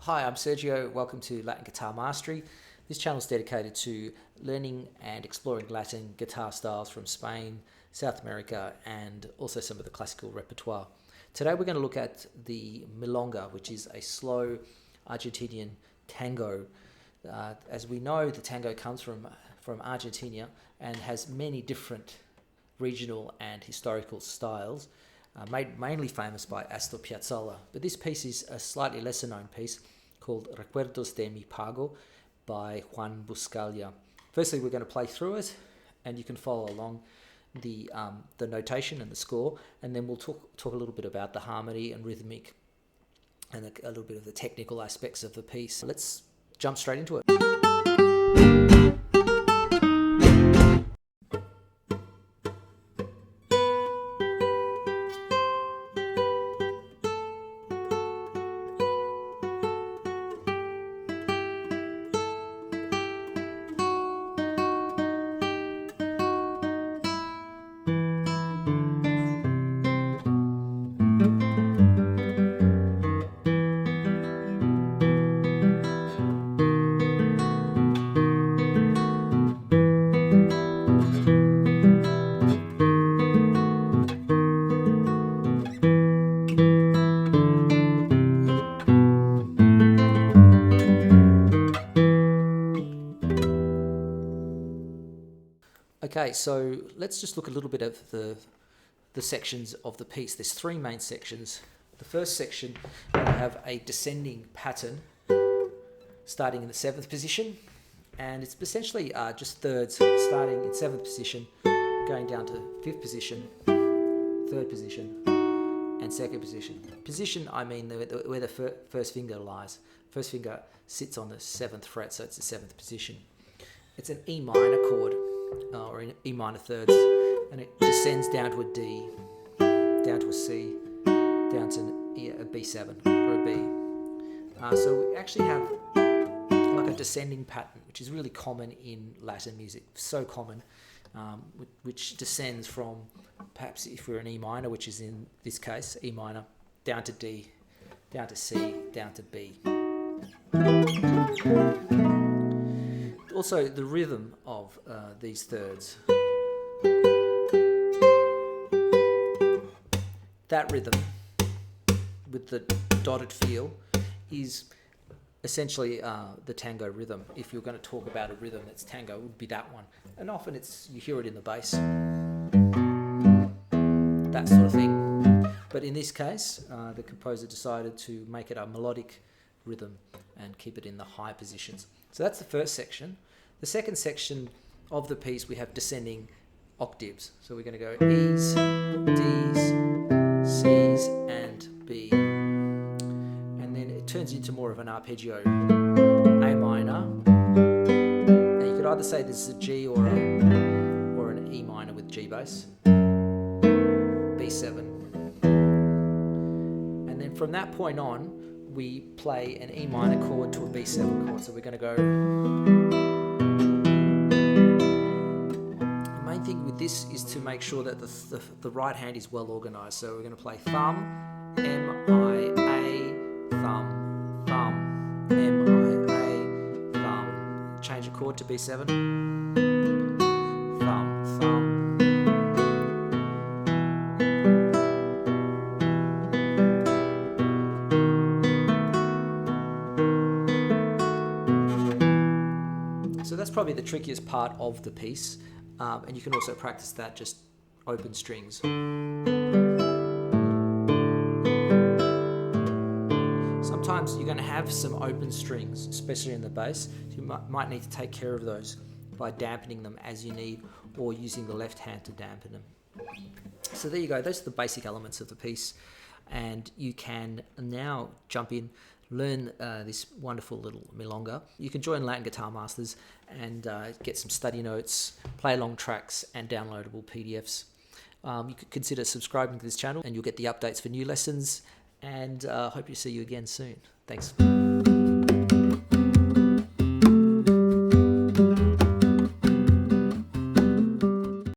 Hi, I'm Sergio. Welcome to Latin Guitar Mastery. This channel is dedicated to learning and exploring Latin guitar styles from Spain, South America, and also some of the classical repertoire. Today we're going to look at the milonga, which is a slow Argentinian tango. As we know, the tango comes from Argentina and has many different regional and historical styles, made mainly famous by Astor Piazzolla. But this piece is a slightly lesser known piece called Recuerdos de mi Pago by Juan Buscaglia. Firstly, we're going to play through it, and you can follow along the notation and the score, and then we'll talk a little bit about the harmony and rhythmic and a little bit of the technical aspects of the piece. Let's jump straight into it. Okay, so let's just look a little bit at the sections of the piece. There's three main sections. The first section will have a descending pattern starting in the 7th position, and it's essentially just thirds starting in 7th position, going down to 5th position, 3rd position, and 2nd position. Position, I mean where the first finger lies. First finger sits on the 7th fret, so it's the 7th position. It's an E minor chord, or in E minor thirds, and it descends down to a D, down to a C, down to a B7 or a B. So we actually have like a descending pattern, which is really common in Latin music, so common, which descends from, perhaps if we're in E minor, which is in this case E minor, down to D, down to C, down to B. Also, the rhythm of these thirds. That rhythm, with the dotted feel, is essentially the tango rhythm. If you're going to talk about a rhythm that's tango, it would be that one. And often you hear it in the bass, that sort of thing. But in this case, the composer decided to make it a melodic rhythm and keep it in the high positions. So that's the first section. The second section of the piece, we have descending octaves. So we're going to go E's, D's, C's, and B. And then it turns into more of an arpeggio. A minor. Now you could either say this is a G or an E minor with G bass. B7. And then from that point on, we play an E minor chord to a B7 chord. So we're going to go... This is to make sure that the right hand is well organized. So we're going to play thumb, M, I, A, thumb, thumb, M, I, A, thumb. Change a chord to B7. Thumb, thumb. So that's probably the trickiest part of the piece. And you can also practice that just open strings. Sometimes you're going to have some open strings, especially in the bass. So you might need to take care of those by dampening them as you need, or using the left hand to dampen them. So there you go. Those are the basic elements of the piece. And you can now jump in, learn this wonderful little milonga. You can join Latin Guitar Masters and get some study notes, play along tracks, and downloadable PDFs. You could consider subscribing to this channel, and you'll get the updates for new lessons. And hope to see you again soon. Thanks.